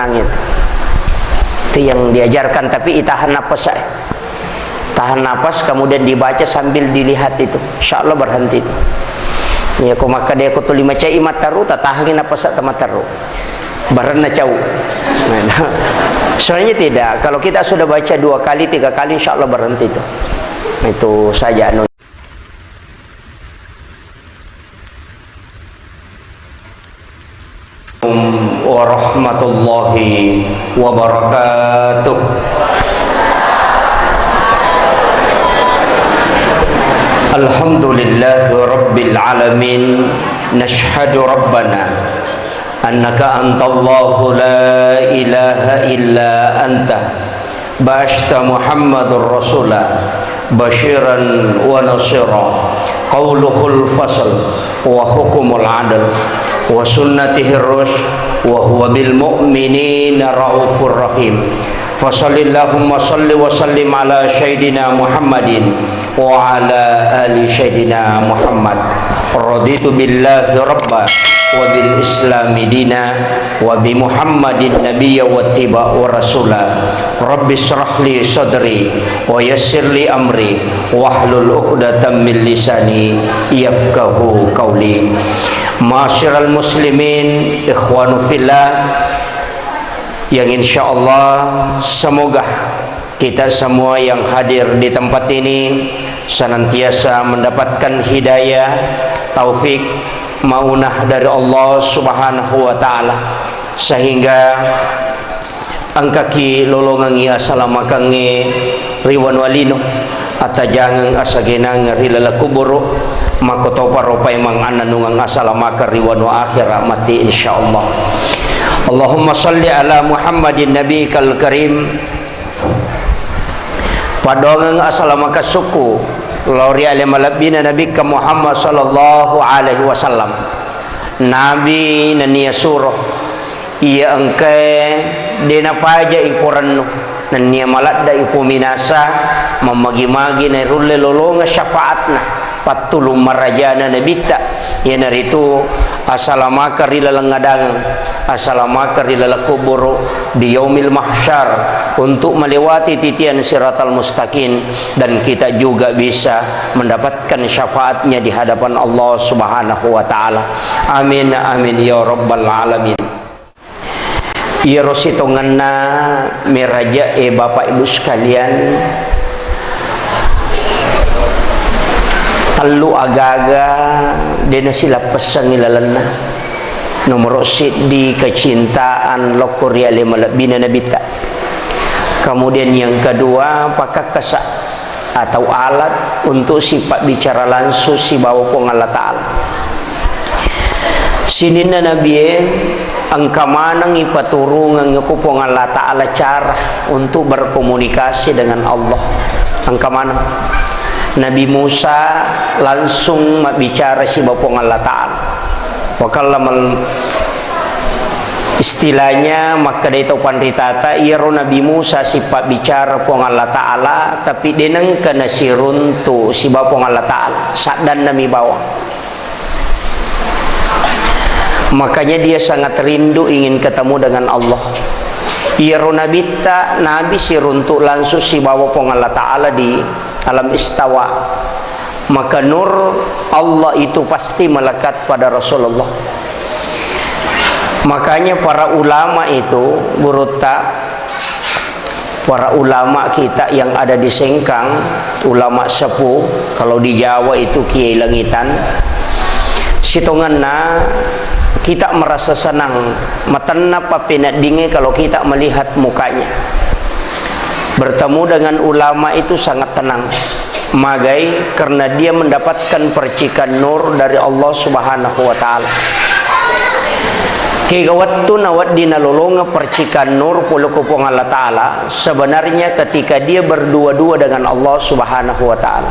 tenang itu yang diajarkan. Tapi tahan napas, tahan napas kemudian dibaca sambil dilihat itu, insya Allah berhenti itu. Ya ko maka dia ko tuli maca imat taru tatahangin napas sa tamataru barana cau. Soalnya tidak, kalau kita sudah baca 2 kali 3 kali insya Allah berhenti itu. Itu saja. Warahmatullahi wabarakatuh. Alhamdulillahi rabbil alamin. Nashhadu rabbana annaka antallahu la ilaha illa anta ba'asta Muhammadur rasulah basyiran wa nasira qauluhul fasl wa hukumul adl wa sunnatihi rush wa huwa bil mu'minina raufur rahim. Fasallillahumma salli wa sallim ala sayyidina Muhammadin wa ala ali sayyidina Muhammad. Raditu billahi rabba wa bil islami dina wa bi Muhammadin nabiyya wa tiba wa rasula. Rabbi shrah li sadri wa yassir li amri wahlul 'uqdatam min lisani yafqahu qawli. Ma'asyiral muslimin, ikhwanu fillah, yang insya Allah semoga kita semua yang hadir di tempat ini senantiasa mendapatkan hidayah, taufik, maunah dari Allah Subhanahu wa ta'ala, sehingga angkaki lolongangi asalamakangge riwan walino atajangang asagenang rilala kuburu makotoparopay mang ananungang asalamaka riwan wa akhirah mati insyaallah. Allahumma salli ala Muhammadin nabiyikal karim. Padongang asalamaka suku lori alimalabina nabi ka Muhammad sallallahu alaihi wasallam. Nabi nania surah iya engke dena paja iporanno nania maladda ipuminasa mamagi-magi na rulle lolonga syafaatna patulung marajana nabita ya naritu asalamaka rilalangadang asalamaka rilalakuburu di yaumil mahsyar untuk melewati titian siratal mustaqim dan kita juga bisa mendapatkan syafaatnya di hadapan Allah Subhanahu wa ta'ala. Amin amin ya rabbal alamin. Ya rositonganna meraja bapak ibu sekalian, talu agaga dena sila pesan nilalana nomor di kecintaan lokori alimalabina nabita. Kemudian yang kedua apakah kesak atau alat untuk sifat bicara langsung si bawa pong Allah Ta'ala. Sinina nabi angka manang ipaturungan ngukupong Allah Ta'ala cara untuk berkomunikasi dengan Allah. Angka manang Nabi Musa langsung bicara si bapong Allah Ta'ala. Wakallamal istilahnya maka dito pandritata iro Nabi Musa sifat bicara pong Allah Ta'ala tapi deneng kena siruntu si bapong Allah Ta'ala sadan nami bawang. Makanya dia sangat rindu ingin ketemu dengan Allah. Iro nabita nabi siruntu langsung si bapong Allah Ta'ala di alam istawa, maka nur Allah itu pasti melekat pada Rasulullah. Makanya para ulama itu buruta, para ulama kita yang ada di Sengkang, ulama sepuh, kalau di Jawa itu Kiai Langitan, sitonganna kita merasa senang matana papina dinge kalau kita melihat mukanya. Bertemu dengan ulama itu sangat tenang magai karena dia mendapatkan percikan nur dari Allah Subhanahu wa ta'ala. Kigawattu nawat dinalolonga percikan nur pulukupong Allah Ta'ala sebenarnya ketika dia berdua-dua dengan Allah Subhanahu wa ta'ala.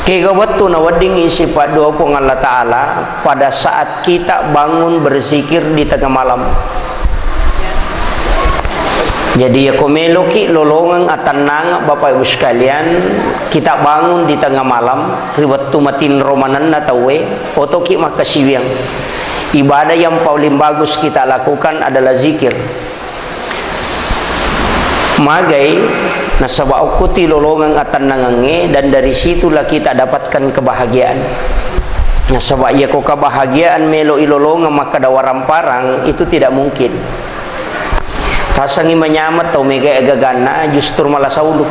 Kigawattu nawading sifat dua pong Allah Ta'ala pada saat kita bangun berzikir di tengah malam. Jadi ya komeloki lolongan atanang Bapak Ibu sekalian, kita bangun di tengah malam riwat tumatin romanan natawe otoki makasiwiang ibadah yang paling bagus kita lakukan adalah zikir. Magai nasaba ukuti lolongan atan nangange, dan dari situlah kita dapatkan kebahagiaan. Nasaba ya ko kebahagiaan melo ilolongan maka dawaram parang itu tidak mungkin. Pasangi menyamat atau mega agagana justru malah sauluh,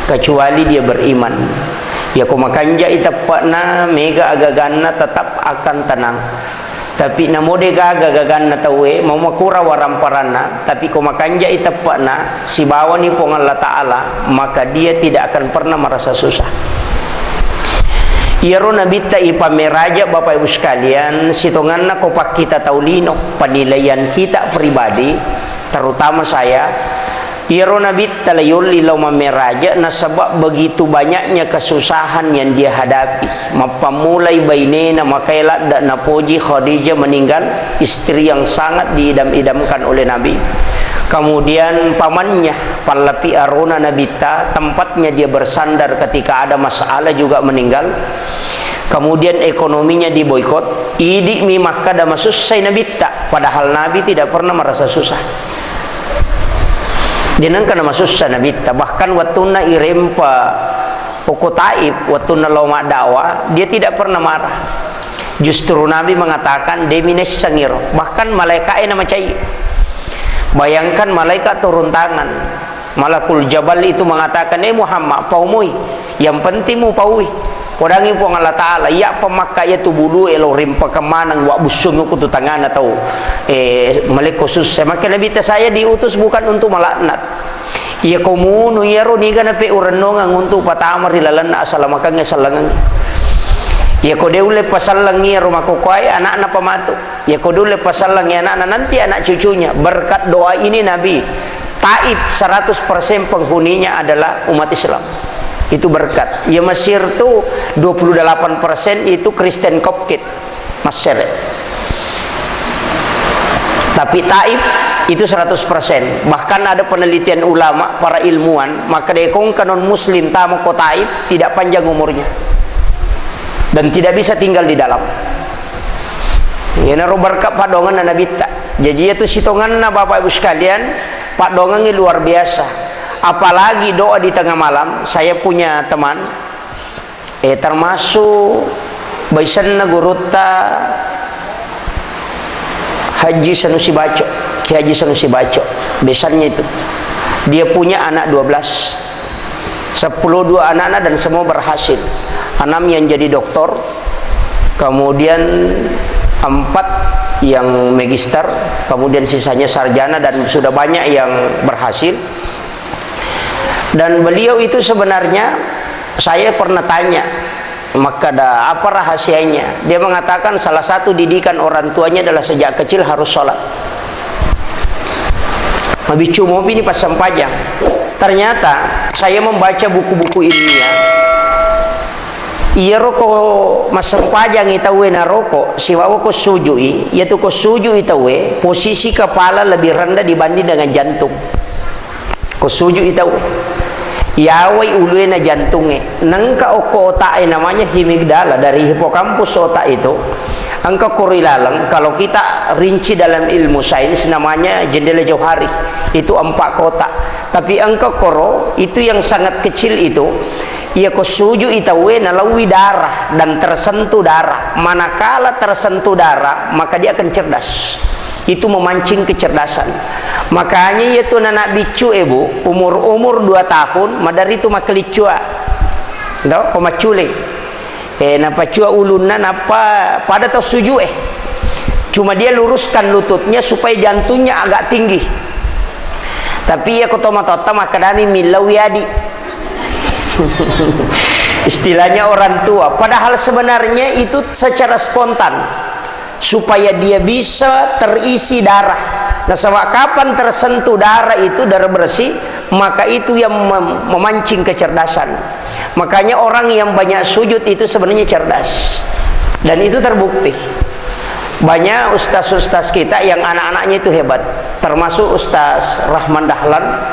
kecuali dia beriman. Ya ko makanja itapana mega agagana tetap akan tenang. Tapi namode gaga gagan na tawe mau makura waramparana, tapi kumakanja itapana si bawa ni po Allah Ta'ala, maka dia tidak akan pernah merasa susah. Iyaro nabita ipameraja Bapak Ibu sekalian, sitongan na kopak kita taulino penilaian kita pribadi, terutama saya. Iyaro nabita layul lilaw mameraja na sebab begitu banyaknya kesusahan yang dia hadapi. Mapamulai bainena makailat dan napoji Khadijah meninggal, istri yang sangat diidam-idamkan oleh Nabi. Kemudian pamannya Pallapi Aruna Nabita, tempatnya dia bersandar ketika ada masalah, juga meninggal. Kemudian ekonominya diboikot. Idi mi Makkah da masusay Nabita, padahal Nabi tidak pernah merasa susah. Dinang kana masusah Nabita, bahkan watuna irempa poko Taib, watuna loma dakwah, dia tidak pernah marah. Justru Nabi mengatakan demines sangiro, bahkan malaikat nama cai. Bayangkan malaikat turun tangan, Malakul Jabal itu mengatakan, Muhammad paumui, yang penting mu paui. Kodangi po Allah Ta'ala, ya pemakaya tu bulu elo rimpa kemanang wa busung ku tu tangan atau malik khusus. Maka Nabi saya diutus bukan untuk melaknat. Ya komunu ya ro ni kana pe urenongang untuk patamar dilalana asal makang salangang. Ya ko deule pasallangi rumah kokai anak-anak pematu. Ya ko deule pasallangi anak-anak nanti anak cucunya. Berkat doa ini Nabi, Taib 100% penghuninya adalah umat Islam. Itu berkat. Ya Mesir tuh 28% itu Kristen Koptit, Mesir. Tapi Taib itu 100%. Bahkan ada penelitian ulama, para ilmuwan, maka dekong kanon muslim tamu ko Taib tidak panjang umurnya dan tidak bisa tinggal di dalam. Ya naro berkat padongan na nabita. Jadi itu sitongan na Bapak Ibu sekalian, padongan ini luar biasa. Apalagi doa di tengah malam. Saya punya teman termasuk Baisan Guruta Haji Sanusi Baco, Ki Haji Sanusi Baco, besannya itu. Dia punya anak 12, 10 dua anak-anak dan semua berhasil. 6 yang jadi doktor, kemudian 4 yang magister, kemudian sisanya sarjana, dan sudah banyak yang berhasil. Dan beliau itu sebenarnya saya pernah tanya, maka ada apa rahasianya? Dia mengatakan salah satu didikan orang tuanya adalah sejak kecil harus sholat. Habis cuma ini pas sempajang. Ternyata saya membaca buku-buku ilmiah. Iya roko mas sempajang itawe na roko siwawa ko sujui, yaitu ko suju itawe posisi kepala lebih rendah dibanding dengan jantung. Ko suju itawe. Yawai uluin na jantungnya, nangka oko otak namanya himigdala, dari hipokampus otak itu, angka korilalang. Kalau kita rinci dalam ilmu sains namanya jendela jauhari, itu 4 kotak. Tapi angka koro itu yang sangat kecil itu, ia kosuju itawe nalawi darah dan tersentuh darah. Manakala tersentuh darah, maka dia akan cerdas. Itu memancing kecerdasan. Makanya itu anak bicu ibu umur 2 tahun madari itu makelicua ndo pemacule napacua ulunna napa pada tau suju cuma dia luruskan lututnya supaya jantungnya agak tinggi, tapi ya kotomatota makadani milawiyadi istilahnya orang tua, padahal sebenarnya itu secara spontan supaya dia bisa terisi darah. Nah, sama kapan tersentuh darah itu, darah bersih, maka itu yang memancing kecerdasan. Makanya orang yang banyak sujud itu sebenarnya cerdas, dan itu terbukti. Banyak ustaz-ustaz kita yang anak-anaknya itu hebat, termasuk Ustaz Rahman Dahlan.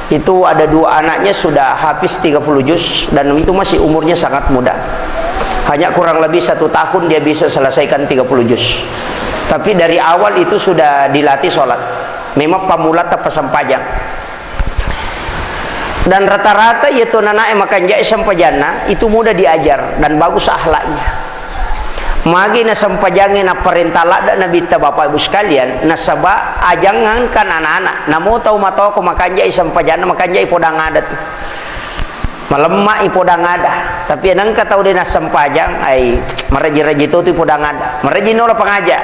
Itu ada 2 anaknya sudah habis 30 juz, dan itu masih umurnya sangat muda. Hanya kurang lebih 1 tahun dia bisa selesaikan 30 juz. Tapi dari awal itu sudah dilatih sholat. Memang pamula tak pasang pajang. Dan rata-rata yaitu anak makan jai sampajana itu mudah diajar dan bagus akhlaknya. Magi na sampajangin na perintah lada nabi ta bapak ibu sekalian nasaba ajangan kan anak-anak namo tahu matau ko makan jai sampajana makan jai podang ada tu malemma ipodang ada tapi nang ka tahu dina sampajang ai maraji-raji tu podang ada maraji no pengaja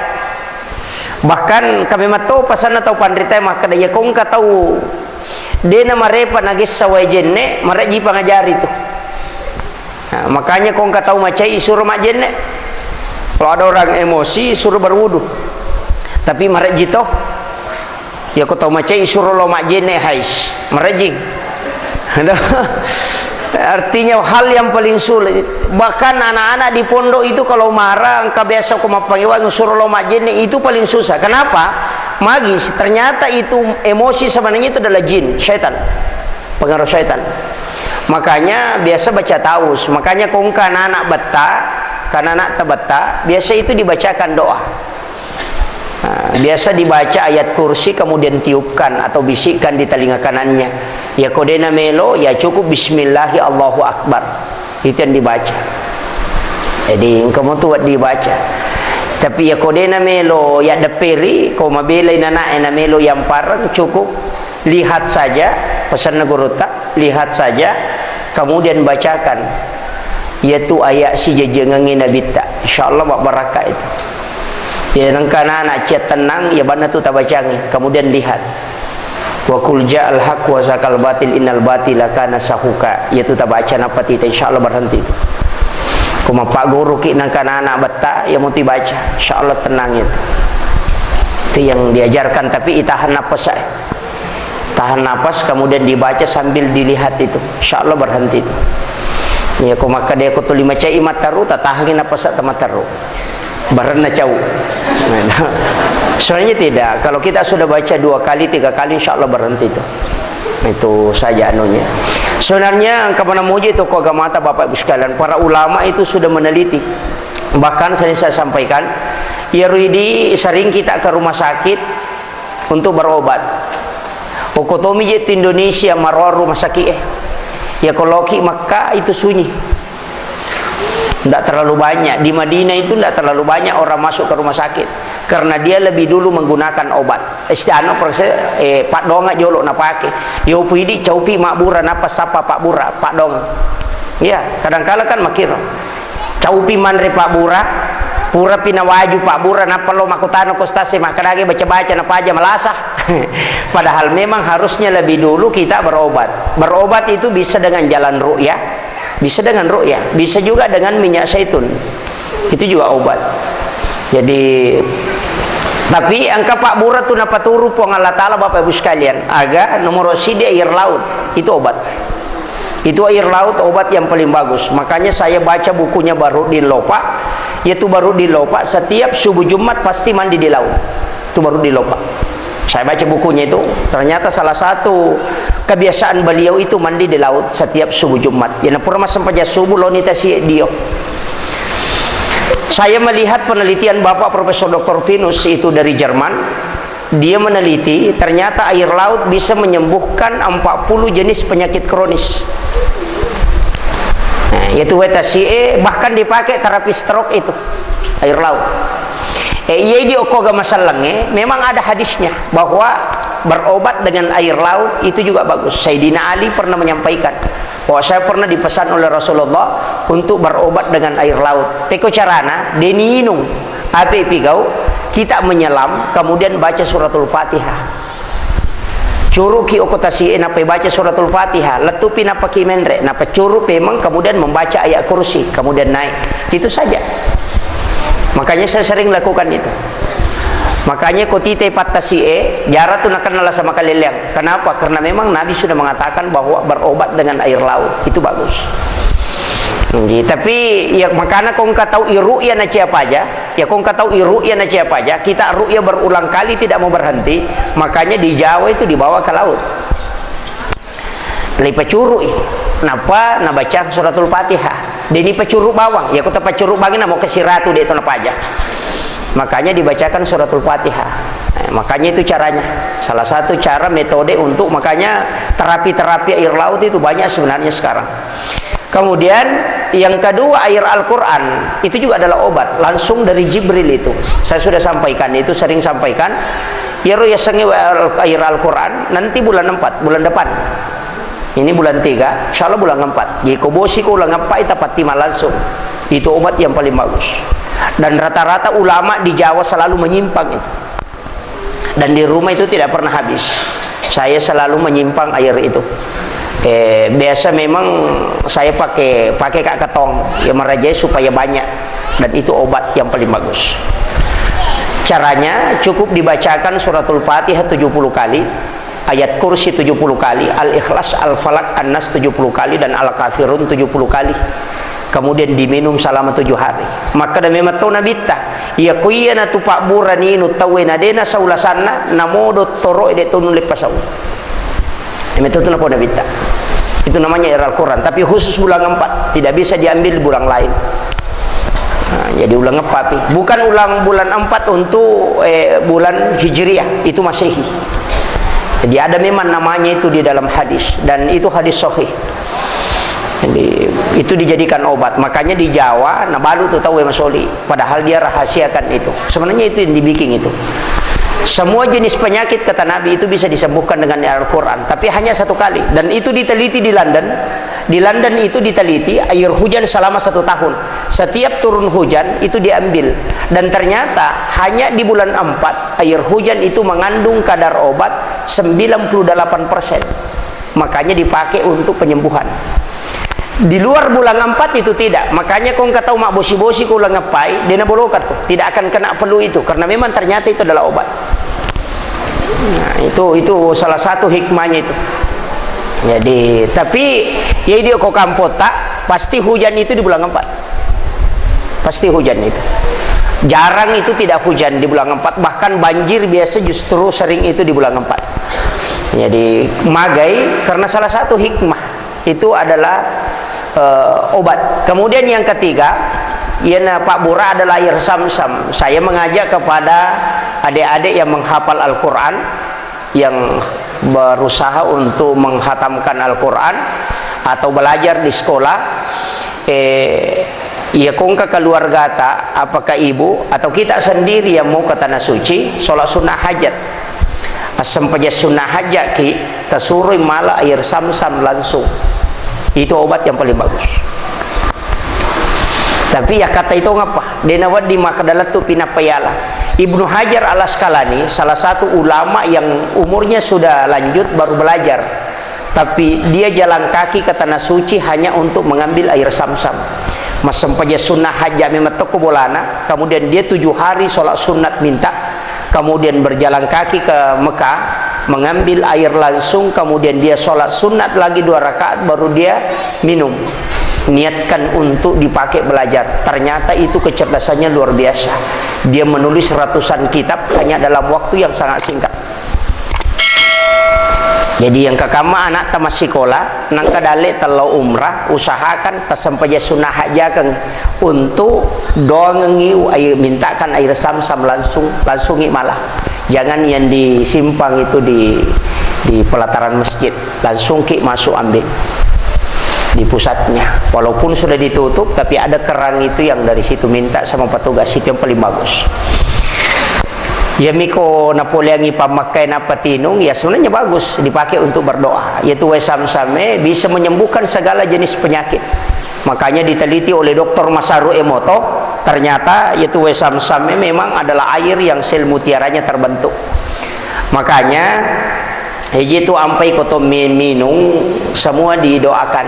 bahkan kami matau pasan atau pandrita mah kadaya kong ka tahu dina marepa nagis sawai jenne maraji pangajari tu nah, makanya kong ka tahu macai suruh mak jenne. Kalau ada orang emosi suruh berwudu. Tapi maraji toh ya kau tahu macam suruh lo mak jene hais. Maraji. Artinya hal yang paling sulit. Bahkan anak-anak di pondok itu kalau marah, engkau biasa kau mapangiwang suruh lo mak jene itu paling susah. Kenapa? Magis. Ternyata itu emosi sebenarnya itu adalah jin, syaitan. Pengaruh syaitan. Makanya biasa baca taus. Makanya kau anak-anak beta karena anak tabata biasa itu dibacakan doa. Nah, biasa dibaca ayat kursi kemudian tiupkan atau bisikkan di telinga kanannya. Ya kodena melo ya cukup bismillahi Allahu akbar. Itu yang dibaca. Jadi kamu tuh dibaca. Tapi ya kodena melo ya deperi kau mabelain anak ena melo yang parang cukup lihat saja pesan guru tak lihat saja kemudian bacakan. Yaitu ayat si jajangangin nabi tak insyaallah buat barakah itu ya nangkana anak cia tenang ya bana tu tabacangi kemudian lihat wa qul ja'al haq wa zakal batil innal batila kana sahuka yaitu tabaca napa tita insyaallah berhenti itu kuma pak guru ki nangkana anak beta ya muti baca insyaallah tenang itu yang diajarkan tapi tahan napas tahan napas kemudian dibaca sambil dilihat itu insyaallah berhenti itu. Ya ko maka dia ko tuli macai mataru tatahangin apa sa tamataru barana cau. Soalnya tidak, kalau kita sudah baca 2 kali 3 kali insyaallah berhenti itu. Itu saja anunya. Sebenarnya kemana muji itu ko agamata Bapak Ibu sekalian, para ulama itu sudah meneliti. Bahkan saya sampaikan, ya Rudi sering kita ke rumah sakit untuk berobat. Okotomi jet Indonesia marwar rumah sakit ya kalau ki Makkah itu sunyi, tidak terlalu banyak. Di Madinah itu tidak terlalu banyak orang masuk ke rumah sakit karena dia lebih dulu menggunakan obat. Istiano pak donga jolo na pake. Yo puidi caupi makbura napa sapa pak bura pak dong. Ya kadang-kala kan makir. Caupi manre pak bura pura pinawaju pak bura napa lo makutano kostase makadage baca-baca napa aja melasah. Padahal memang harusnya lebih dulu kita berobat. Berobat itu bisa dengan jalan ru'yah, bisa dengan ru'yah, bisa juga dengan minyak zaitun. Itu juga obat. Jadi tapi angka pak bura tu napa turu po Allah taala Bapak Ibu sekalian, aga nomor sidi air laut itu obat. Itu air laut obat yang paling bagus. Makanya saya baca bukunya Bahrudin Lopa, yaitu Bahrudin Lopa setiap subuh Jumat pasti mandi di laut. Itu Bahrudin Lopa. Saya baca bukunya itu, ternyata salah satu kebiasaan beliau itu mandi di laut setiap subuh Jumat. Ya pura sampainya subuh lo nita si dio. Saya melihat penelitian Bapak Profesor Dr. Venus itu dari Jerman. Dia meneliti ternyata air laut bisa menyembuhkan 40 jenis penyakit kronis. Nah, yaitu WTCE bahkan dipakai terapi stroke itu air laut. Iya di okoga masalahnya memang ada hadisnya bahwa berobat dengan air laut itu juga bagus. Sayyidina Ali pernah menyampaikan bahwa saya pernah dipesan oleh Rasulullah untuk berobat dengan air laut. Peko carana deninung ape pigau kita menyelam kemudian baca suratul Fatihah. Curuki okotasi napa baca suratul Fatihah, letupi napa kimendre, napa curu memang kemudian membaca ayat kursi kemudian naik. Itu saja. Makanya saya sering lakukan itu. Makanya kotite patasie jarak tu nak kenal sama kalian. Kenapa? Karena memang Nabi sudah mengatakan bahwa berobat dengan air laut itu bagus. Tapi ya makanya kau nggak tahu iru'ya na siapa aja, ya kau nggak tahu iru'ya na siapa aja. Kita ru'ya berulang kali tidak mau berhenti. Makanya di Jawa itu dibawa ke laut. Lipat curui, napa? Nabaca suratul Fatihah. Dini pecuruk bawang, ya kota pecuruk bangin mau ke siratu dia itu apa aja. Makanya dibacakan suratul Fatihah. Makanya itu caranya. Salah satu cara metode untuk, makanya terapi-terapi air laut itu banyak sebenarnya sekarang. Kemudian yang kedua, air Al-Quran itu juga adalah obat langsung dari Jibril. Itu saya sudah sampaikan, itu sering sampaikan. Ya sengi air Al-Quran nanti bulan 4, bulan depan. Ini bulan 3, insya Allah bulan 4. Jadi kobosi ko ulang 4 itapatima langsung. Itu obat yang paling bagus. Dan rata-rata ulama di Jawa selalu menyimpang itu. Dan di rumah itu tidak pernah habis. Saya selalu menyimpang air itu. Biasa memang saya pakai kak ketong yang merajai supaya banyak, dan itu obat yang paling bagus. Caranya cukup dibacakan suratul Fatihah 70 kali, ayat kursi 70 kali, Al-Ikhlas, Al-Falak, An-Nas 70 kali, dan Al-Kafirun 70 kali. Kemudian diminum selama 7 hari. Maka demi matau nabita ya kuyana tu pak burani nu tawena dena saulasana namodo toro ide tunu lepasau. Itu tu napa nabita. Itu namanya air Al-Quran, tapi khusus bulan 4, tidak bisa diambil bulan lain. Nah, jadi ulang 4, bukan ulang bulan 4 untuk bulan Hijriah, itu Masehi. Jadi ada memang namanya itu di dalam hadis, dan itu hadis sahih. Jadi itu dijadikan obat. Makanya di Jawa nabalu tuh tahu Mas Oli, padahal dia rahasiakan itu. Sebenarnya itu yang dibikin itu. Semua jenis penyakit kata Nabi itu bisa disembuhkan dengan Al-Quran, tapi hanya 1 kali. Dan itu diteliti di London. Di London itu diteliti air hujan selama 1 tahun. Setiap turun hujan itu diambil, dan ternyata hanya di bulan 4 air hujan itu mengandung kadar obat 98%. Makanya dipakai untuk penyembuhan. Di luar bulan 4 itu tidak. Makanya kau nggak tahu mak bosi-bosi kau ulang ngapai, dia bolokat tuh tidak akan kena flu itu, karena memang ternyata itu adalah obat. Nah, itu salah satu hikmahnya itu. Jadi tapi ya dia kok kampota pasti hujan itu di bulan 4. Pasti hujan itu. Jarang itu tidak hujan di bulan 4, bahkan banjir biasa justru sering itu di bulan 4. Jadi magai karena salah satu hikmah itu adalah obat. Kemudian yang ketiga, ya Pak Bura adalah air Sam-Sam. Saya mengajak kepada adik-adik yang menghafal Al-Quran, yang berusaha untuk menghatamkan Al-Quran atau belajar di sekolah, ya kongka keluarga ta, apakah ibu atau kita sendiri yang mau ke tanah suci sholat sunnah hajat, asam paja sunnah hajat ki tasurui malah air Sam-Sam langsung. Itu obat yang paling bagus. Tapi ya kata itu ngapa? Denawad di makadalat tu pinapayala. Ibnu Hajar al-Asqalani salah satu ulama yang umurnya sudah lanjut baru belajar, tapi dia jalan kaki ke tanah suci hanya untuk mengambil air Sam-Sam. Masam paja sunnah hajat memang toko bolana. Kemudian dia 7 hari sholat sunat minta, kemudian berjalan kaki ke Mekah, mengambil air langsung, kemudian dia sholat sunat lagi 2 rakaat, baru dia minum. Niatkan untuk dipakai belajar. Ternyata itu kecerdasannya luar biasa. Dia menulis ratusan kitab hanya dalam waktu yang sangat singkat. Jadi yang kakama anak tamas sekolah nang kadale telau umrah, usahakan tasampaja sunnah hajakan untuk dongengi air, mintakan air Sam-Sam langsungi malah. Jangan yang disimpang itu di pelataran masjid, langsung ki masuk ambil di pusatnya. Walaupun sudah ditutup, tapi ada keran itu yang dari situ minta sama petugas, itu yang paling bagus. Ya miko napoleangi pamakai napa tinung, ya sebenarnya bagus dipakai untuk berdoa. Yaitu Sam-Same bisa menyembuhkan segala jenis penyakit. Makanya diteliti oleh Dr. Masaru Emoto, ternyata yaitu Sam-Same memang adalah air yang sel mutiaranya terbentuk. Makanya itu ampai koto minung semua didoakan.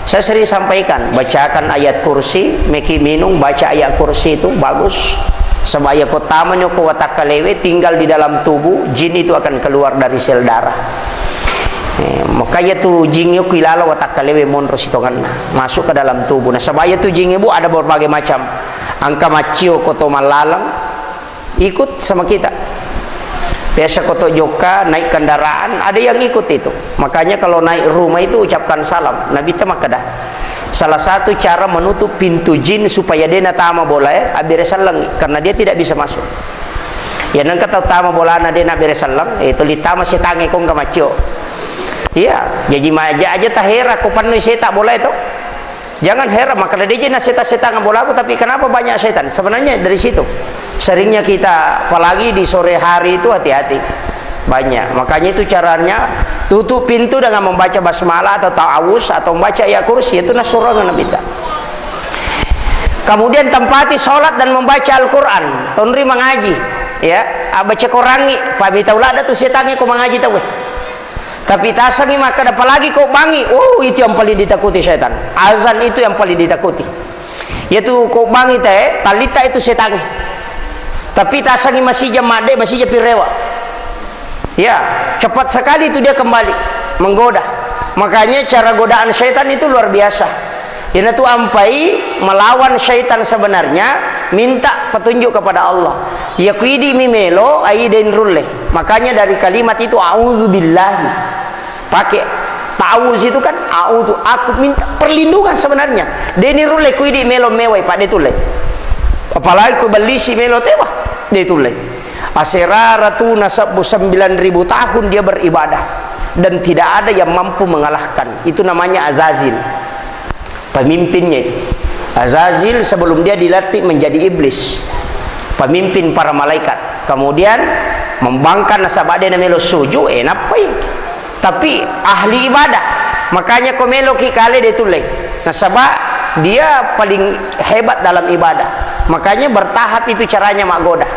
Saya sering sampaikan, bacakan ayat kursi, meki minung baca ayat kursi itu bagus. Sebaya kota menyoko watak kalewe tinggal di dalam tubuh, jin itu akan keluar dari sel darah. Makanya tu jin itu kilala watak kalewe monros itu kan masuk ke dalam tubuh. Nah sebaya tu jin ibu ada berbagai macam. Angka macio koto malalang ikut sama kita. Biasa koto joka naik kendaraan ada yang ikut itu. Makanya kalau naik rumah itu ucapkan salam. Nabi teh makadah. Salah satu cara menutup pintu jin supaya dia tama bola abiresan langi, karena dia tidak bisa masuk. Ya nang kata tama bola na dia abiresan lang, itu litama setange kong kamacio. Iya, jadi maja aja tahera ko panu setak bola itu. Jangan heran, maka dia na setan bola aku, tapi kenapa banyak setan? Sebenarnya dari situ. Seringnya kita, apalagi di sore hari itu hati-hati. Banyak. Makanya itu caranya tutup pintu dengan membaca basmalah atau ta'awuz atau membaca ayat kursi, itu nasurah Nabi ta. Kemudian tempati sholat dan membaca Al-Qur'an. Tonri mengaji, ya, baca korangi, pamita ulah ada tuh setannya ko mengaji tahu. Tapi tasangi maka apalagi kau bangi, oh itu yang paling ditakuti setan. Azan itu yang paling ditakuti. Yaitu kau bangi teh, talita itu setan. Tapi tasangi masih jamade, masih japirewa. Ya, cepat sekali itu dia kembali menggoda. Makanya cara godaan setan itu luar biasa. Ini tuh ampai melawan syaitan sebenarnya, minta petunjuk kepada Allah. Ya kuidi mimelo aiden rulle. Makanya dari kalimat itu auzubillahi. Pakai ta'awuz itu kan a'udzu, aku minta perlindungan sebenarnya. Deni rulle kuidi melo mewai Pak detule. Apalagi ku belisi melo tewah detule. Asiraratu nasab 9.000 tahun dia beribadah dan tidak ada yang mampu mengalahkan. Itu namanya Azazil. Pemimpinnya itu Azazil sebelum dia dilatih menjadi iblis, pemimpin para malaikat. Kemudian membangkan nasabade namelo suju enapai, tapi ahli ibadah. Makanya komelo ki kale ditulai nasabah dia paling hebat dalam ibadah. Makanya bertahap itu caranya mak goda.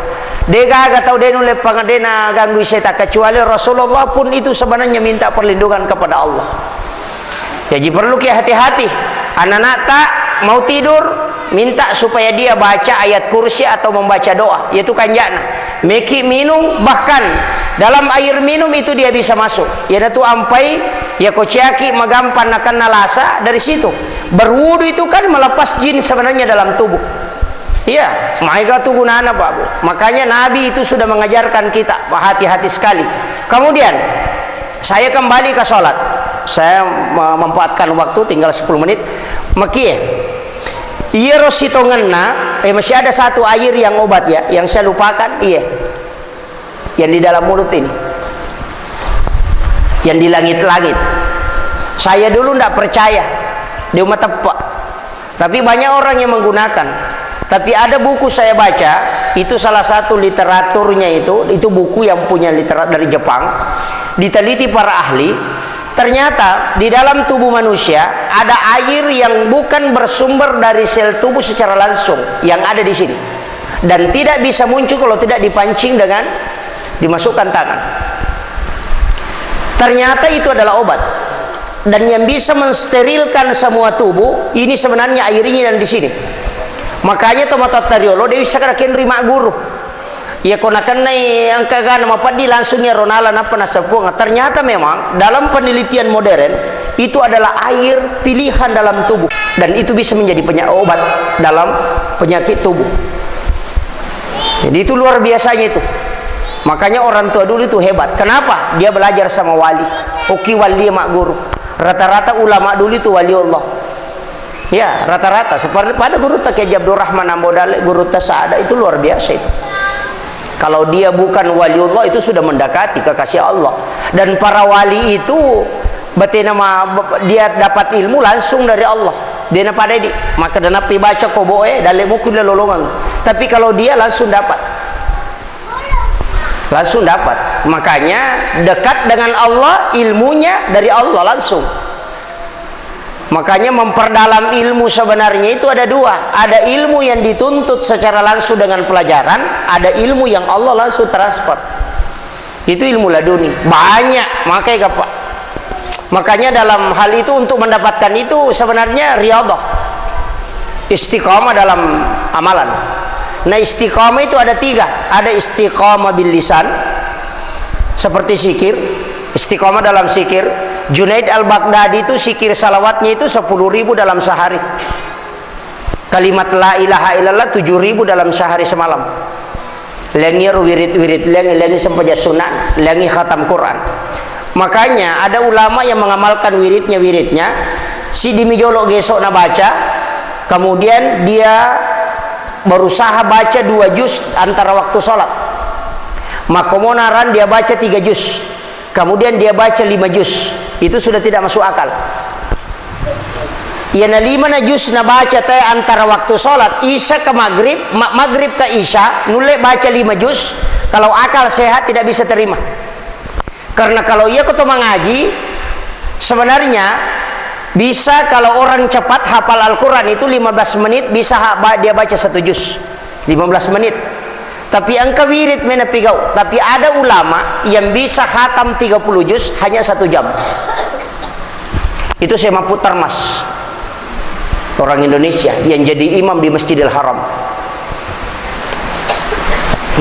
Dega tahu dia nule pangadena ganggu setan, kecuali Rasulullah pun itu sebenarnya minta perlindungan kepada Allah. Jadi perlu ki hati-hati. Anak-anak tak mau tidur minta supaya dia baca ayat kursi atau membaca doa, yaitu kanjana. Meki minum, bahkan dalam air minum itu dia bisa masuk. Ya tu ampai ya kociaki magampan akan nalasa dari situ. Berwudu itu kan melepas jin sebenarnya dalam tubuh. Iya, mereka tuh gunanya Pak Bu. Makanya Nabi itu sudah mengajarkan kita hati-hati sekali. Kemudian saya kembali ke sholat. Saya memanfaatkan waktu tinggal 10 menit. Makie iya rositonganna masih ada satu air yang obat ya, yang saya lupakan, iya, yang di dalam mulut ini, yang di langit-langit. Saya dulu tidak percaya di umat tepak, tapi banyak orang yang menggunakan. Tapi ada buku saya baca, itu salah satu literaturnya itu buku yang punya literatur dari Jepang, diteliti para ahli. Ternyata di dalam tubuh manusia ada air yang bukan bersumber dari sel tubuh secara langsung yang ada di sini, dan tidak bisa muncul kalau tidak dipancing dengan dimasukkan tangan. Ternyata itu adalah obat, dan yang bisa mensterilkan semua tubuh ini sebenarnya airnya yang di sini. Makanya tomato tariolo dia bisa kerakin rima guru. Ya konakan nai angka nama padi langsungnya ronala napa nasapunga. Ternyata memang dalam penelitian modern itu adalah air pilihan dalam tubuh, dan itu bisa menjadi obat dalam penyakit tubuh. Jadi itu luar biasanya itu. Makanya orang tua dulu itu hebat. Kenapa? Dia belajar sama wali. Oki wali mak guru. Rata-rata ulama dulu itu wali Allah. Ya rata-rata seperti pada guru tak Abdul Rahman Ambodale, guru Tasada itu luar biasa itu. Kalau dia bukan waliullah itu sudah mendekati kekasih Allah. Dan para wali itu betina dia dapat ilmu langsung dari Allah. Dia pada di maka dan api baca koboe dalam buku lolongan. Tapi kalau dia langsung dapat. Langsung dapat. Makanya dekat dengan Allah, ilmunya dari Allah langsung. Makanya memperdalam ilmu sebenarnya itu ada dua. Ada ilmu yang dituntut secara langsung dengan pelajaran, ada ilmu yang Allah langsung transfer. Itu ilmu laduni. Banyak, makanya Pak. Makanya dalam hal itu untuk mendapatkan itu sebenarnya riyadhah. Istiqamah dalam amalan. Nah, istiqamah itu ada 3. Ada istiqamah bil lisan seperti zikir, istiqamah dalam zikir. Junaid al-Baghdadi itu zikir salawatnya itu 10.000 dalam sehari. Kalimat la ilaha illallah 7.000 dalam sehari semalam. Lengi wirid-wirid, lengi sampai sunnah, lengi khatam Quran. Makanya ada ulama yang mengamalkan wiridnya si dimijolok gesok na baca, kemudian dia berusaha baca 2 juz antara waktu sholat, makomonaran dia baca 3 juz, kemudian dia baca 5 juz, itu sudah tidak masuk akal. Ya na 5 na juz na baca teh antara waktu sholat isya ke maghrib, maghrib ke isya, nulek baca 5 juz, kalau akal sehat tidak bisa terima. Karena kalau ia ketemu mengaji, sebenarnya bisa kalau orang cepat hafal Al-Quran itu 15 menit bisa dia baca 1 juz 15 menit. Tapi angka wirid menepigau. Tapi ada ulama yang bisa khatam 30 juz hanya 1 jam. Itu saya mampu Tarmas, orang Indonesia yang jadi imam di Masjidil Haram.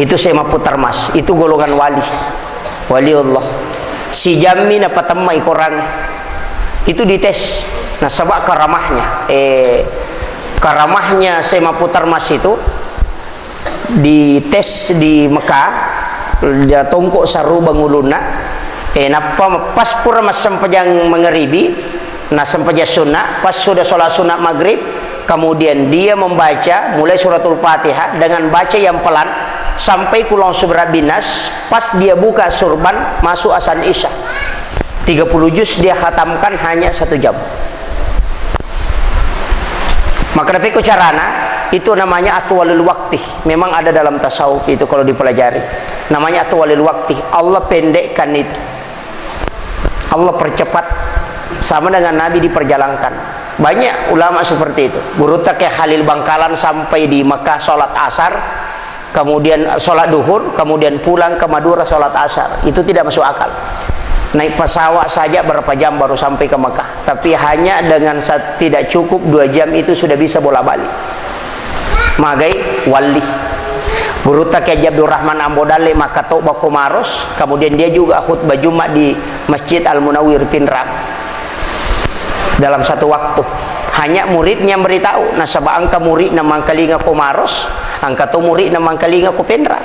Itu saya mampu Tarmas. Itu golongan wali, waliullah. Si Jammi na patamay korang. Itu dites. Nah, sebab karamahnya. Karamahnya saya mampu Tarmas itu dites di Mekah, dia tongkok saru banguluna. Napa pas pura mas sempajang mengeribi, nah sempajang sunnah, pas sudah sholat sunnah maghrib, kemudian dia membaca mulai suratul Fatihah dengan baca yang pelan sampai kulon surat binas. Pas dia buka surban masuk asan isya, 30 juz dia khatamkan hanya 1 jam. Maka tapi carana itu namanya atwalul waqti. Memang ada dalam tasawuf itu kalau dipelajari. Namanya atwalul waqti. Allah pendekkan itu. Allah percepat, sama dengan Nabi diperjalankan. Banyak ulama seperti itu. Guru kayak Khalil Bangkalan sampai di Mekah sholat asar, kemudian sholat duhur, kemudian pulang ke Madura sholat asar. Itu tidak masuk akal. Naik pesawat saja berapa jam baru sampai ke Mekah. Tapi hanya dengan tidak cukup 2 jam itu sudah bisa bolak-balik. Magai wali. Buruta ke Abdul Rahman Ambodale Makato Bakomaros. Kemudian dia juga khutbah Jumat di Masjid Al-Munawwir Pinrang. Dalam 1 waktu. Hanya muridnya beritahu. Nasabah angka murid na mangkalinga Komaros, angka to murid na mangkalinga ko Pinrang.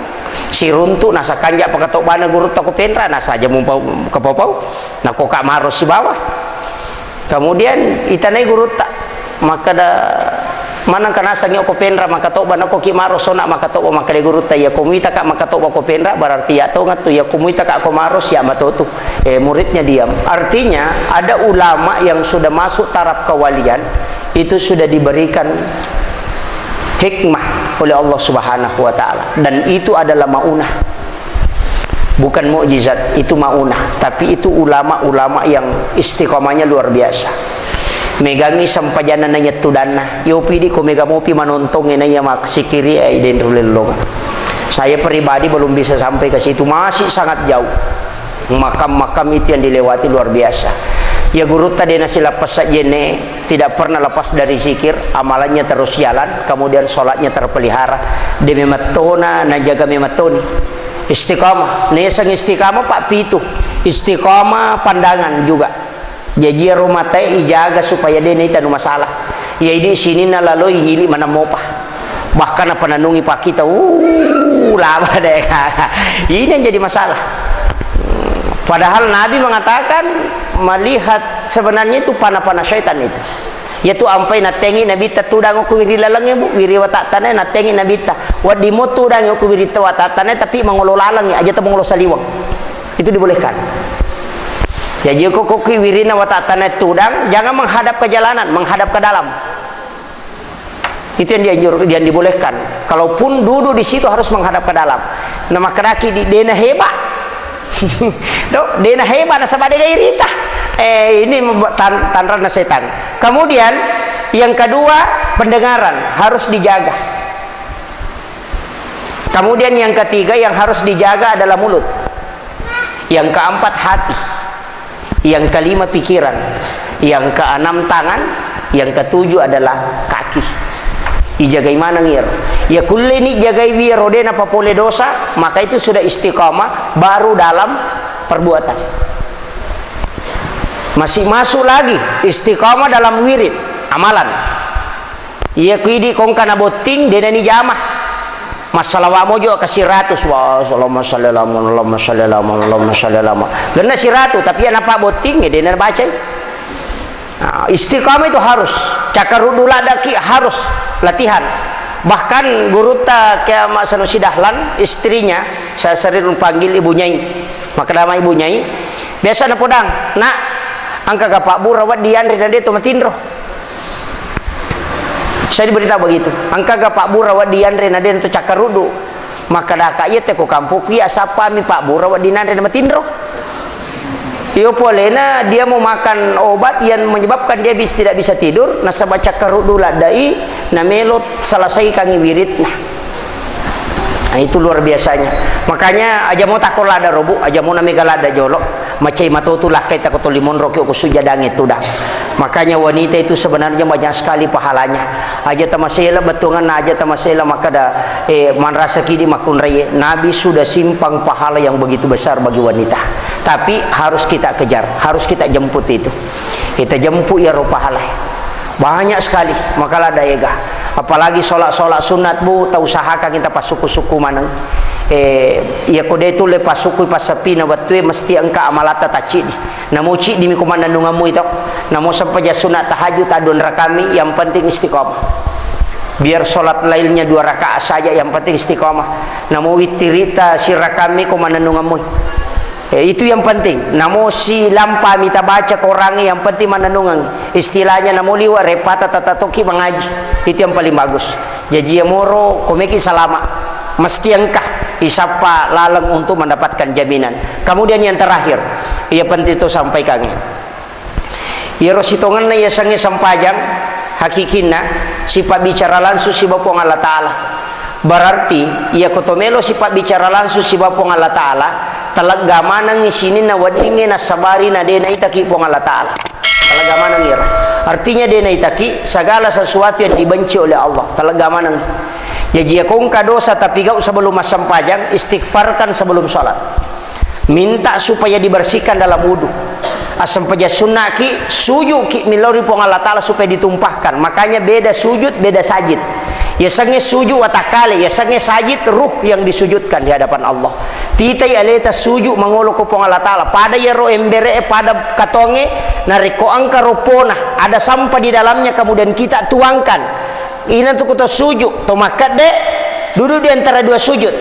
Si runtu nasa kanja pakatok bana guru to ko Pinrang, nasa aja mumpau kapopau, nako Kak Maros si bawah. Kemudian itanay guru tak maka da manang kanasa ngi ko Pinrang maka to bana ko Ki Maros sona maka to maka guru ta ya kumita ka maka to ko Pinrang berarti ya to ngatu ya kumita ka ko Maros ya matotu. Muridnya diam. Artinya ada ulama yang sudah masuk taraf kewalian itu sudah diberikan hikmah oleh Allah Subhanahu wa taala, dan itu adalah maunah, bukan mukjizat, itu maunah. Tapi itu ulama-ulama yang istiqomahnya luar biasa. Megangi sampajana na nyetudana yopi di ko mega mopi manontong ina ya maksikiri ay denrulelonga. Saya pribadi belum bisa sampai ke situ, masih sangat jauh. Makam-makam itu yang dilewati luar biasa. Ya guru tadi nasi lepas saja ne, tidak pernah lepas dari zikir, amalannya terus jalan, kemudian sholatnya terpelihara. Dia mematona, najaga mematoni. Istiqamah, nesang istiqamah Pak Pitu. Istiqamah pandangan juga. Jadi rumah teh ijaga supaya dia ini tak masalah. Ya ini sini na lalu ingili mana mopa. Bahkan apa nanungi Pak kita, lama deh. Ini yang jadi masalah. Padahal Nabi mengatakan melihat sebenarnya itu panah-panah syaitan itu. Yaitu ampai natengi Nabi tatudang ku wiri lalangnya bu wiri watatane natengi Nabi ta. Wadi motudang ku wiri watatane tapi mangololalangnya aja ta mangolo saliwang. Itu dibolehkan. Jadi kok wirina watatane tudang jangan menghadap ke jalanan, menghadap ke dalam. Itu yang dibolehkan. Kalaupun duduk di situ harus menghadap ke dalam. Nama keraki di dena hebat. Dena hebat sama dia irita. Ini tandra setan. Kemudian yang kedua, pendengaran harus dijaga. Kemudian yang ketiga yang harus dijaga adalah mulut. Yang keempat hati. Yang kelima pikiran. Yang keenam tangan. Yang ketujuh adalah kaki. Ijagai mana ngir? Ya kulle ni jagai biar rodena papole dosa, maka itu sudah istiqamah baru dalam perbuatan. Masih masuk lagi istiqamah dalam wirid, amalan. Ya kuidi kong kana boting dena ni jamah. Masalah wa mojo ka 100 wa sallallahu alaihi wasallam. Gena 100 tapi ana pa boting dena baca. Nah, istiqamah itu harus, cakarudul adaki harus latihan. Bahkan guru ta kayak Mak Sanusi Dahlan, istrinya saya sering panggil Ibu Nyai, maka nama Ibu Nyai biasa na podang, nak angka ka Pak Bu rawat dian rina dia tu matindro. Saya diberitahu begitu, angka ka Pak Bu rawat dian rina dia tu cakarudu, maka dah kaya teh ko kampung kia sapa mi Pak Bu rawat dian rina matindro. Iyo polena dia mau makan obat yang menyebabkan dia tidak bisa tidur, nasa baca karudu ladai, na melot selesai kangi wirid. Nah, itu luar biasanya. Makanya aja mau takut lada robu, aja mau nami galada jolok, macai matotulah kita ko limon roki ko sujadang itu dah. Makanya wanita itu sebenarnya banyak sekali pahalanya. Aja tamasela betungan aja tamasela maka dah manrasa kidi makun raya. Nabi sudah simpang pahala yang begitu besar bagi wanita. Tapi harus kita kejar, harus kita jemput itu. Kita jemput ya roh pahala. Banyak sekali makalah daega. Apalagi solat-solat sunat bu, tak usahakan kita pas suku-suku manang. Ya kode itu lepas suku pas sepi na batue mesti engka amalata taci di. Namo ci di mikuman nungamu itu. Namo sampai sunat tahajud adun rakami, yang penting istiqomah. Biar solat lainnya 2 rakaat saja, yang penting istiqomah. Namo witirita si rakami kuman nungamu. Itu yang penting. Namo si lampa mita baca ke orangnya, yang penting mananungan. Istilahnya namo liwa repata tatatoki mengaji. Itu yang paling bagus. Jadi moro komeki salama. Mesti engkah isapa lalang untuk mendapatkan jaminan. Kemudian yang terakhir, ia penting itu sampaikan. Ya rositongan na ya sange sampajang hakikina sifat bicara langsung si Bapong Allah Ta'ala. Berarti ia kotomelo sifat bicara langsung si Bapong Allah Ta'ala talaga manang isinin na wadingin na sabari na dena itaki pong Allah Ta'ala. Talaga manang ira. Artinya dena itaki segala sesuatu yang dibenci oleh Allah. Talaga manang. Jadi kung kadosa tapi gak sebelum masampajang, istighfarkan sebelum sholat. Minta supaya dibersihkan dalam wudu. Asam paja sunnah ki sujud ki milori pong Allah Ta'ala supaya ditumpahkan. Makanya beda sujud, beda sajid. Ya sange sujud watakale, ya sange sajid ruh yang disujudkan di hadapan Allah. Titai aleta sujud mangolo ko pong Allah Ta'ala. Pada ya ro embere pada katonge nariko angka ropona ada sampah di dalamnya kemudian kita tuangkan. Ini tuh kita sujud, tomakat dek duduk di antara 2 sujud.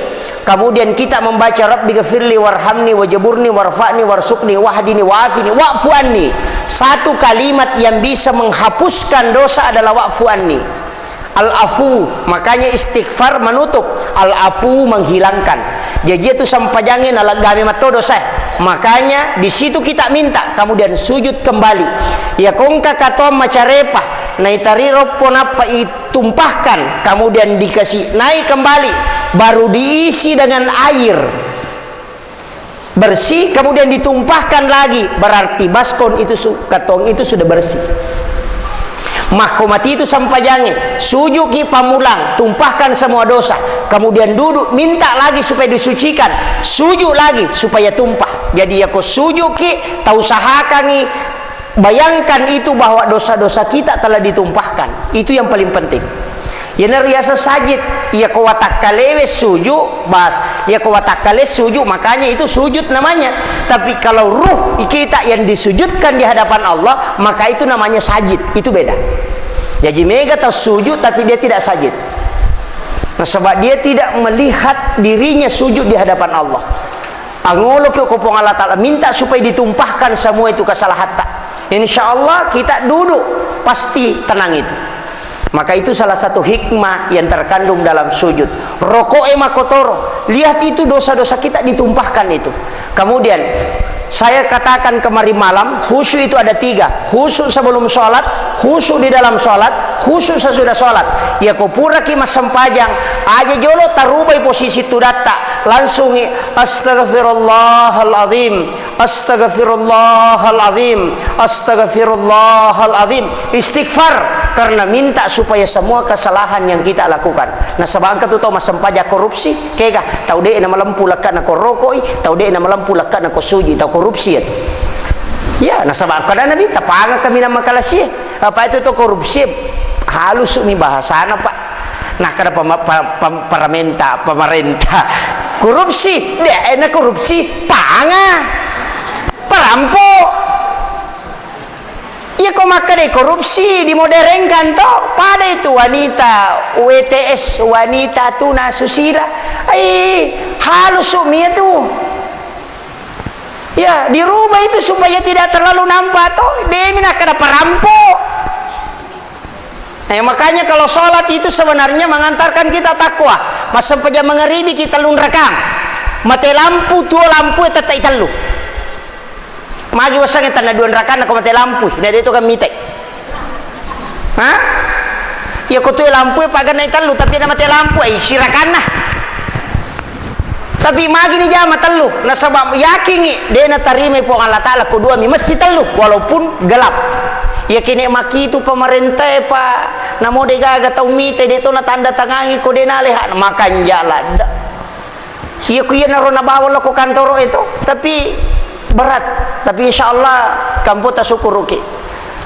Kemudian kita membaca Rabbi ghafirli warhamni wajaburni warfa'ni warsukni wahdini wa'afini wa'fu anni. 1 kalimat yang bisa menghapuskan dosa adalah wa'fu anni. Al-afu, makanya istighfar menutup, al-afu menghilangkan. Jadi itu sampajangin alagami matodo saya. Makanya di situ kita minta, kemudian sujud kembali. Ya kongka katom macarepa, naitariro ponapa itumpahkan, kemudian dikasih naik kembali, baru diisi dengan air bersih, kemudian ditumpahkan lagi. Berarti baskon itu katong itu sudah bersih. Mahkomati itu sampajangin sujud ki pamulang, tumpahkan semua dosa, kemudian duduk minta lagi supaya disucikan, sujud lagi supaya tumpah. Jadi aku sujud ki tak usahakan nih, bayangkan itu bahwa dosa-dosa kita telah ditumpahkan. Itu yang paling penting. Ya nariasa sajid, ya kawatakale sujud, bas, ya kawatakale sujud, makanya itu sujud namanya. Tapi kalau ruh kita yang disujudkan di hadapan Allah, maka itu namanya sajid, itu beda. Jadi mega tahu sujud tapi dia tidak sajid. Nah, sebab dia tidak melihat dirinya sujud di hadapan Allah. Angolo ke kopong Allah Ta'ala minta supaya ditumpahkan semua itu kesalahan tak. Insya Allah kita duduk pasti tenang itu. Maka itu salah satu hikmah yang terkandung dalam sujud. Rokok emakotoro, lihat itu dosa-dosa kita ditumpahkan itu. Kemudian saya katakan kemarin malam, khusyuk itu ada 3. Khusyuk sebelum sholat, khusyuk di dalam sholat, khusyuk sesudah sholat. Ya kopura kimas sempajang, aja jolo tarubai posisi tudata, langsung astagfirullahaladzim, astagfirullahaladzim, astagfirullahaladzim, istighfar. Karena minta supaya semua kesalahan yang kita lakukan. Nah sebab tu tahu mas sempaja korupsi, kega tahu deh nama lampu lekat nak korokoi, tahu deh nama lampu lekat nak suji, tahu korupsi itu. Ya, nah sebab kadang nabi tapanga kami nama kalasi. Apa itu tuh korupsi? Halus mi bahasa pak. Nah kada pemerintah korupsi, dia enak korupsi, panga, perampok. Ya kau maka deh korupsi dimodernkan toh. Pada itu wanita WTS, wanita tuna susila, halus sumi itu. Ya, dirubah itu supaya tidak terlalu nampak toh. Dia mina kada perampok. Makanya kalau sholat itu sebenarnya mengantarkan kita takwa. Masa saja mengeribi kita lunrakang. Mati lampu tua lampu tetap italu. Magi wasang tanda dua rakan aku mati lampu. Dari itu kan mitek. Hah? Ya kau tuh lampu pagar na italu tapi ada mati lampu sirakan nah. Tapi magi ni jama telu na sabab yakin dia na tarime po Allah Taala kedua mi mesti telu walaupun gelap. Ya kini maki itu pemerintah pak namo de gaga tau mite de to na tanda tangangi ko de nalehan makan jalan. Ya ku ya naro na bawal ko kantoro itu tapi berat tapi insyaallah kampu ta syukuruki.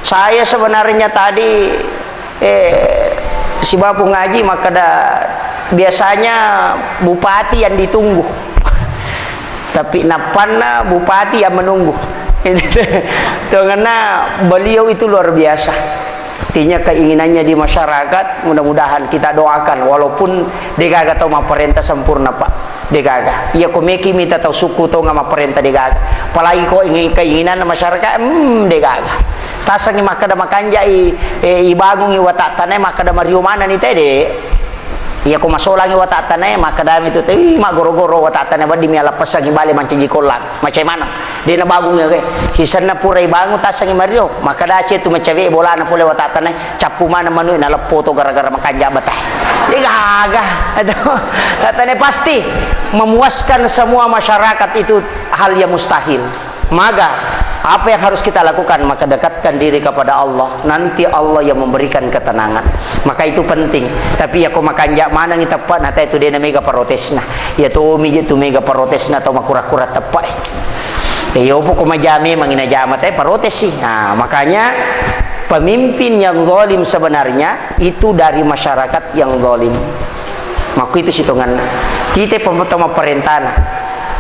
Saya sebenarnya tadi si bapu ngaji maka biasanya bupati yang ditunggu tapi napana bupati yang menunggu karena beliau itu luar biasa artinya keinginannya di masyarakat mudah-mudahan kita doakan walaupun degaga tau ma perintah sempurna pak degaga iya komeki minta tau suku tau ngama perintah degaga apalagi kok ingin keinginan masyarakat degaga tasangi maka da makanja ibangung iwata tanai maka da mario mana ni tede iya ko masolang iwata tanai maka da itu teh mak goro-goro wata tanai badi mi ala pasang ibale manci jikolan macam mana dia na bagung ya sisana pura ibangung tasangi mario maka da sia tu macawe bola na pule wata tanai capu mana manu na lepo to gara-gara makanja batah degaga aduh katanya pasti memuaskan semua masyarakat itu hal yang mustahil. Maka apa yang harus kita lakukan? Maka dekatkan diri kepada Allah. Nanti Allah yang memberikan ketenangan. Maka itu penting. Tapi ya kau makan jak mana kita tepat nata itu dia mega protesna. Ya tu miji tu mega protesna atau makura-kura tepat. Ya opo kau majami mangina jamat protes sih. Nah, makanya pemimpin yang zalim sebenarnya itu dari masyarakat yang zalim. Maka itu hitungan kita pemerintah.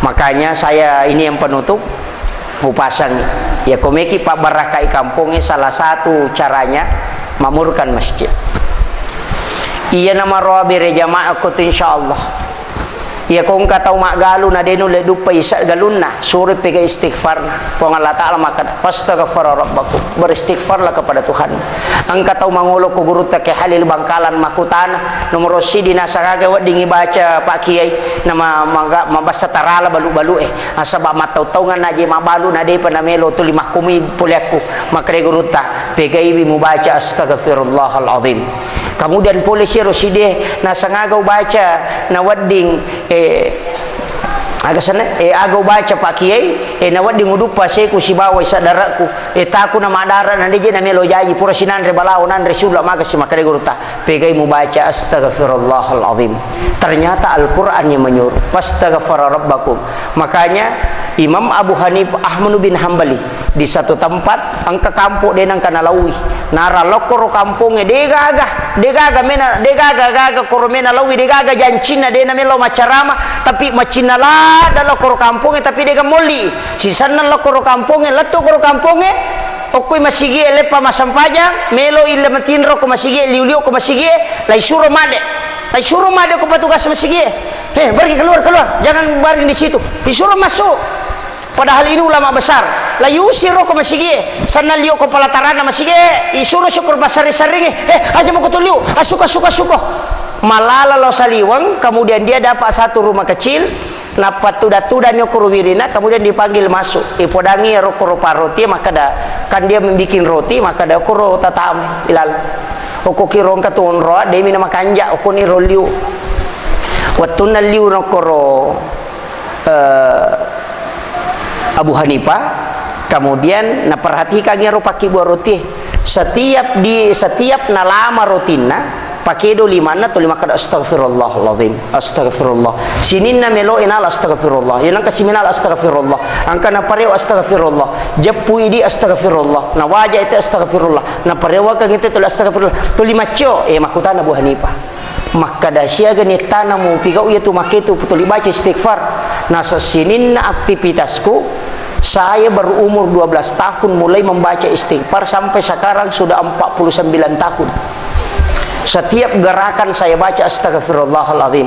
Makanya saya ini yang penutup upasang ya komeki Pak Barakai kampungnya salah satu caranya makmurkan masjid. Iya nama roa bere jamaah ko insyaallah. Ya kong katau mak galu na denu le dupa isa galunna suri pega istighfar po Allah Taala maka fastaghfar rabbakum beristighfarlah kepada Tuhan. Angka tau mangulo ko guru ta ke halil bangkalan makutana nomor sidina sagaga wadingi baca Pak Kiai nama mabasa tarala balu-balu asaba matau-taungan naje mabalu na de panamelo tu limah kumi puliaku maka guru ta pega ibi mu baca astaghfirullahal azim. Kemudian polisi rosideh na sangagaw baca na wadding agaw baca Pak Kiai na wadding udupa seku si bawai sadaraku taku na madara na deje na melo jaji pura sinan re balao nan re sula maka si makare guruta pegai mu baca astaghfirullahal azim. Ternyata Al-Qur'an yang menyuruh fastaghfara rabbakum. Makanya Imam Abu Hanifah Ahmad bin Hambali di satu tempat angka kampung denang kana lawi nara lokoro kampungnya degaga mena degaga koromena lawi degaga jancina dena melo macarama tapi macina la da lokoro kampungnya tapi dega moli sisana lokoro kampungnya letu koro kampungnya okoi masigi lepa masampajang melo illa matinro ko masigi liulio ko masigi lai suruh made ko petugas masigi pergi keluar jangan baring di situ disuruh masuk. Padahal ini ulama besar. La yusiro ko masigi, sana liyo ko palataran na masigi, isuro syukur basari-saringi. Aja mo ko tuliu, suka. Malala lo saliwang, kemudian dia dapat satu rumah kecil, napat tuda-tuda nyokuru wirina, kemudian dipanggil masuk. Ipodangi rokoro paroti, maka kan dia membikin roti, maka da kuro tatam ilal. Oko kirong katun roa, demi nama kanja, oko ni roliu. Watuna liu nokoro Abu Hanifah kemudian na perhatikan ngero paki buah roti setiap nalama rotina pakai do limana to lima kada astagfirullahalazim astagfirullah sinin na melo inal astagfirullah yanang kasiminal astagfirullah angka na pareo astagfirullah jepu idi astagfirullah na wajah itu astagfirullah na parewa kang itu to astagfirullah to lima cio makutana Abu Hanifah maka dasya gani tanamu pigau itu make itu putuli baca istighfar. Nah sesinin na aktivitasku Saya berumur 12 tahun mulai membaca istighfar sampai sekarang sudah 49 tahun. Setiap gerakan saya baca astagfirullahaladzim.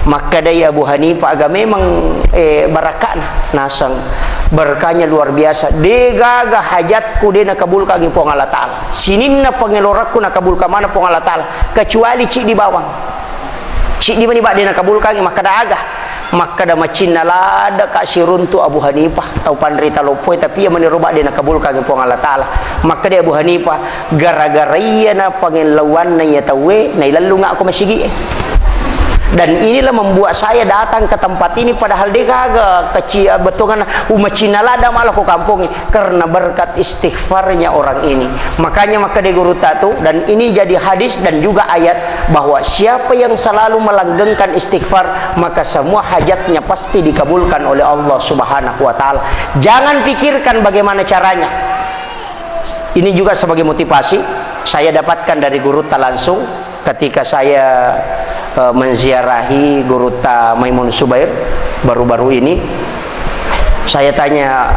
Maka dari Abu Hanifah agak memang barakan nasang berkahnya luar biasa. Degaga hajatku dia nakabulkan pong Allah Ta'ala. Sinin na pengelorakku nakabulkan mana pong Allah Ta'ala. Kecuali cik di bawang. Cik di mana dia nakabulkan maka daga. Maka da macin nalada ka siruntu Abu Hanifah tau pandrita lopoi tapi ia menirubah dia nakabulkan pong Allah Ta'ala. Maka dia Abu Hanifah gara-gara iya na pangelawan na iya tawe na ilalu nga ako masigi dan inilah membuat saya datang ke tempat ini padahal dia kagak kecil betungan macin nalada malah ko kampungi karena berkat istighfarnya orang ini. Makanya maka dia guru tatu dan ini jadi hadis dan juga ayat bahwa siapa yang selalu melanggengkan istighfar maka semua hajatnya pasti dikabulkan oleh Allah Subhanahu wa Ta'ala. Jangan pikirkan bagaimana caranya. Ini juga sebagai motivasi saya dapatkan dari guru ta langsung ketika saya menziarahi guru ta Maimun Subair baru-baru ini. Saya tanya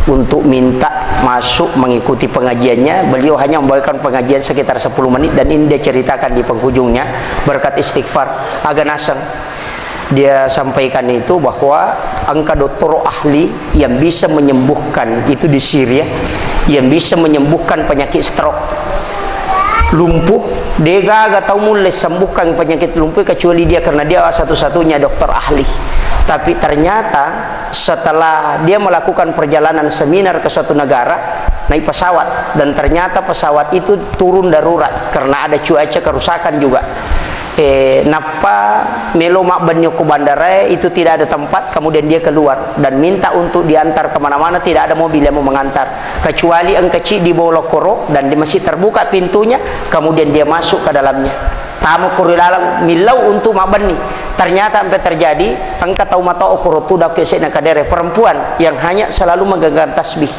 untuk minta masuk mengikuti pengajiannya. Beliau hanya membawakan pengajian sekitar 10 menit dan ini dia ceritakan di penghujungnya berkat istighfar agak nasang. Dia sampaikan itu bahwa angka dokter ahli yang bisa menyembuhkan itu di Syria, yang bisa menyembuhkan penyakit stroke, lumpuh, dia gak tahu mulai sembuhkan penyakit lumpuh kecuali dia karena dia satu-satunya dokter ahli. Tapi ternyata setelah dia melakukan perjalanan seminar ke suatu negara naik pesawat dan ternyata pesawat itu turun darurat karena ada cuaca kerusakan juga. Napa melo mak banyo ke bandara itu tidak ada tempat, kemudian dia keluar dan minta untuk diantar kemana-mana, tidak ada mobil yang mau mengantar kecuali ang kecil di bawah lokoro dan masih terbuka pintunya, kemudian dia masuk ke dalamnya tamu kurilalang milau untuk mak bani. Ternyata sampai terjadi angka tahu mata okoro tu dak kesena kadere perempuan yang hanya selalu memegang tasbih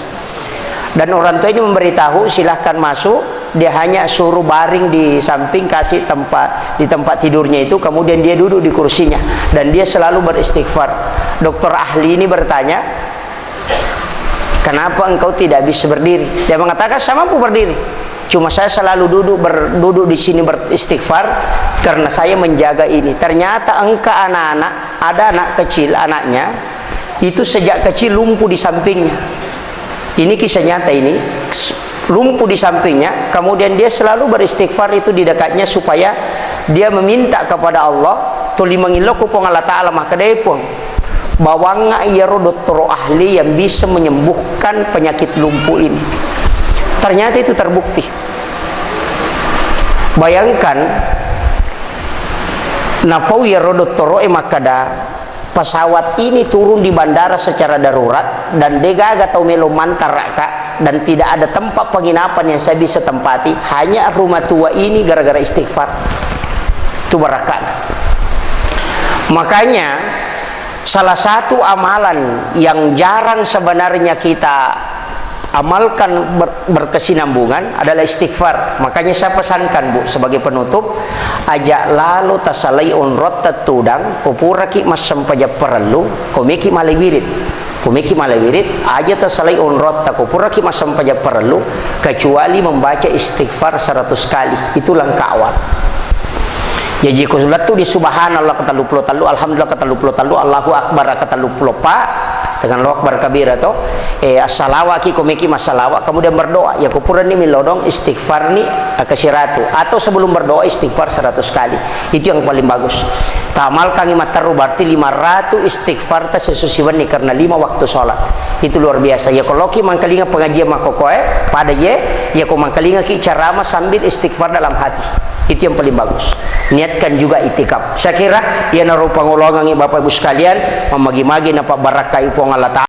dan orang tua ini memberitahu silahkan masuk. Dia hanya suruh baring di samping, kasih tempat di tempat tidurnya itu, kemudian dia duduk di kursinya dan dia selalu beristighfar. Dokter ahli ini bertanya, kenapa engkau tidak bisa berdiri? Dia mengatakan, saya mampu berdiri, cuma saya selalu duduk di sini beristighfar karena saya menjaga ini. Ternyata engkau anak-anak, ada anak kecil, anaknya itu sejak kecil lumpuh di sampingnya. Ini kisah nyata ini. Lumpuh di sampingnya, kemudian dia selalu beristighfar itu di dekatnya supaya dia meminta kepada Allah tuli mengiloku pong Allah Ta'ala. Maka dia pun bawanga iyaro dokter ahli yang bisa menyembuhkan penyakit lumpuh ini. Ternyata itu terbukti. Bayangkan napau iyaro dokter makada pesawat ini turun di bandara secara darurat dan dega atau melo mantaraka dan tidak ada tempat penginapan yang saya bisa tempati, hanya rumah tua ini gara-gara istighfar. Itu barakan. Makanya salah satu amalan yang jarang sebenarnya kita amalkan berkesinambungan adalah istighfar. Makanya saya pesankan Bu sebagai penutup, ajak lalu tasalai onrot tetudang kopuraki masam pajak perlu komiki malewirit. Komiki malewirit aja tasalai onrot takopuraki masam pajak perlu kecuali membaca istighfar 100 kali. Itulah awal. Jadi kusulat tu di subhanallah kata 20 talu, alhamdulillah kata 20 talu, Allahu akbar kata 20 pak dengan Allahu akbar kabir atau as-salawat ki komiki masalawat, kemudian berdoa ya kupuran ni milodong istighfar ni kasiratu atau sebelum berdoa istighfar 100 kali. Itu yang paling bagus. Tamal kang mataru berarti 500 istighfar ta sesusiwan ni karena 5 waktu salat. Itu luar biasa. Ya kalau ki mangkalinga pengajian makokoe pada ya ko mangkalinga ki ceramah sambil istighfar dalam hati. Itu yang paling bagus. Niatkan juga itikaf. Saya kira ya naruh pangulongan Bapak Ibu sekalian memagi-magi napa barakah ipong Allah Ta'ala.